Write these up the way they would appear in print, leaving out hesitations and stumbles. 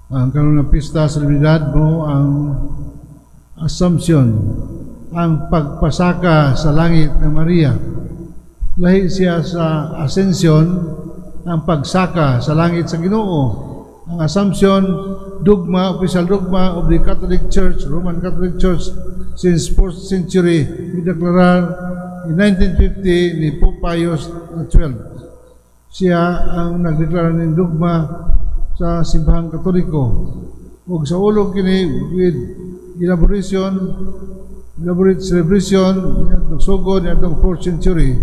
Ang karon nga pista sa Navidad mo ang Assumption, ang pagpasaka sa langit ng Maria. Lahi siya sa Ascension, ang pagsaka sa langit sa Ginoo. Ang Assumption, dogma, official dogma of the Catholic Church, Roman Catholic Church, since 4th century, ideklarar in 1950 ni Pope Pius XII. Siya ang nagdeklara ng dogma sa simbahang Katoliko. Ug sa ulog kini with elaborate celebration nagsugod atong 4th century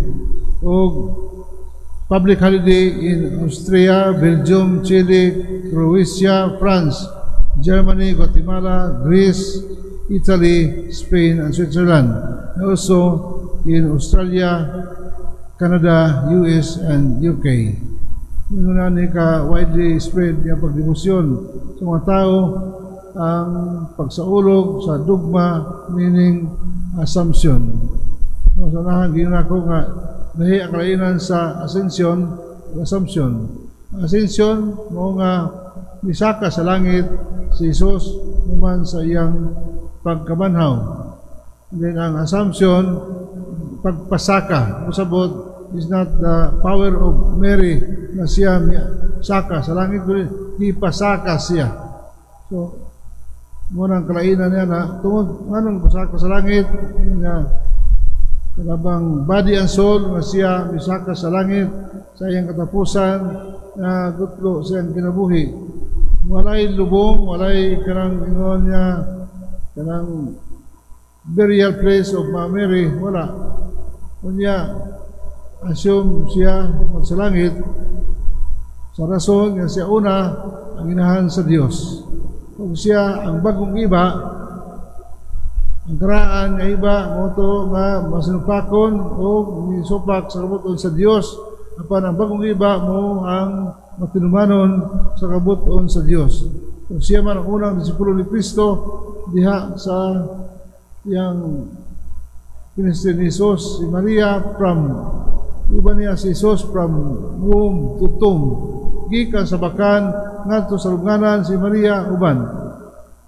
ug public holiday in Austria, Belgium, Chile, Croatia, France, Germany, Guatemala, Greece, Italy, Spain, and Switzerland. And also in Australia, Canada, US, and UK. Muna ni ka widely spread yung pagdebosyon sa mga tao ang pagsaulog sa dogma, meaning Assumption. So, sanahan gina ko nga nahi ang kalainan sa Ascension, Assumption. Ascension mo nga misaka sa langit si Jesus naman sa iyang pagkabanhaw. Then ang Assumption, pagpasaka, usabot is not the power of Mary na siya saka sa langit, ipasaka siya. So, munang kalainan niya na tungod anong pasaka sa langit nga kalabang body and soul nga siya misaka sa langit sa iyang katapusan na gutlo sa iyang kinabuhi. Walay lubong, walay kanang ingon niya kanang burial place of Mary, wala. Kunya assume siya sa langit sa rason nga siya una ang inahan sa Dios. Kung siya ang bagong iba, ang karaan nga iba moto nga masinupakon o misupak sa kabuton sa Dios, apan ang bagong iba mo ang matinumanon sa kabuton sa Dios. Kung siya man ang unang disipulo ni Kristo diha sa yang ministry ni Jesus, si Maria from iba niya si Jesus from womb to tomb, gikan sa bakan ngadto sa lubnganan si Maria uban.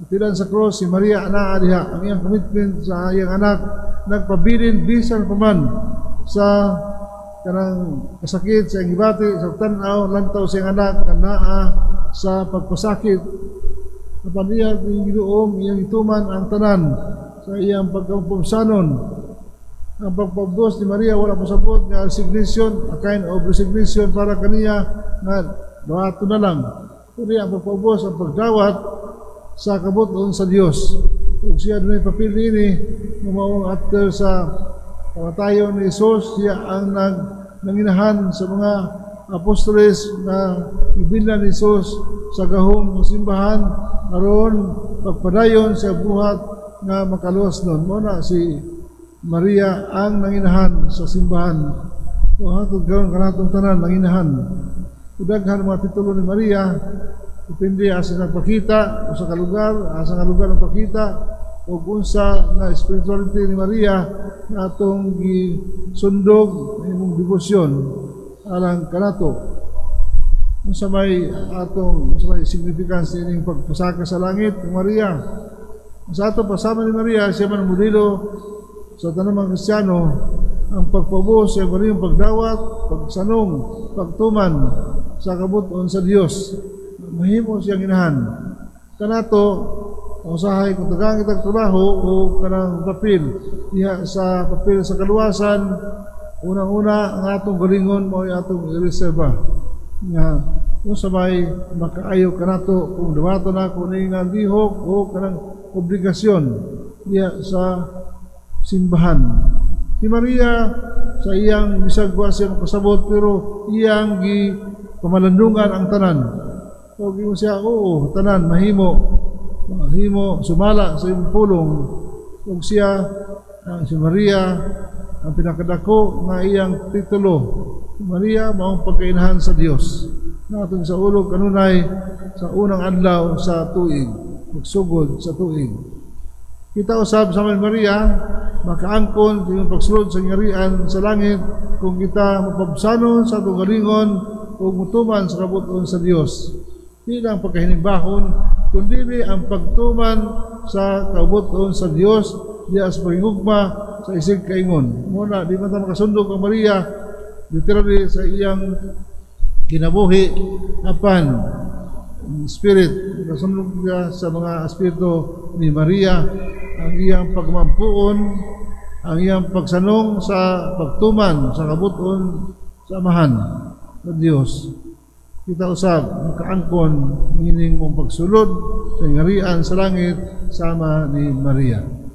Tilan sa cross si Maria anaa diha ang iyang commitment sa iyang anak, nagpabilin bisan pa man sa kanang kasakit sa iyang gibati sa tan-aw lantaw sa iyang anak anaa sa pagpasakit. Apan iya Ginoong iyang ituman ang tanan sa iyang pagkampumsanon. Ang pagpabdos ni Maria wala pasabot nga resignation, a kind of resignation para kaniya nga dawato na lang. Kundi ang pagpabdos, ang pagdawat sa kabuton sa Dios. Kung siya doon ay papili ini, umaong after sa pamatayon ni Jesus, siya ang nanginahan sa mga apostoles na ibilan ni Jesus sa gahong simbahan aron pagpadayon sa buhat nga makaluwas nun. Muna si Maria ang nanginahan sa simbahan. O hatod gawin kanatong tanan nanginahan. Udaghan mga titulo ni Maria, depende asa nagpakita o sa kalugar, asa nga lugar nagpakita o unsa na spirituality ni Maria na atong gisundog imong debosyon alang kanato. Unsa may significance ining pagpasaka sa langit ni Maria. Sa ato pasama ni Maria, siya man modelo sa tanang mga Kristiyano, ang pagpabos sa maring pagdawat, pagsanong, pagtuman sa kabuton sa Dios. Mahimo siyang inahan. Kanato, usahay kung tagang itang trabaho o kanang papel. Diha sa papel sa kaluwasan, unang-una ang atong galingon mo ay atong reserva. Nga, kung sabay makaayo kanato kung dawato na kung nga lihok o kanang obligasyon diha sa simbahan. Si Maria sa iyang bisagwa siya makasabot pero iyang pamalandungan ang tanan. So mo siya, oo, tanan mahimo sumala sa iyong pulong. Ug siya si Maria ang pinakadako nga iyang titulo. Si Maria maong pagkainahan sa Dios. Natong sa ulog kanunay sa unang adlaw sa tuig, magsugod sa tuig. Kita usab sa Maria, makaangkon sa pagsulod sa ngarian sa langit kung kita mapabsanon sa atong galingon o mutuman sa kabuton sa Dios. Di lang pagkahinibahon kundi ang pagtuman sa kabuton sa Dios diya sa pagigugma sa isig kaingon. Muna di man ta makasundog ang Maria literally sa iyang kinabuhi apan spirit kasundog niya sa mga espiritu ni Maria, ang iyang pagmampuon, ang iyang pagsanong sa pagtuman sa kabuton sa amahan ng Dios. Kita usab makaangkon ngining mong pagsulod sa ngarian sa langit sama ni Maria.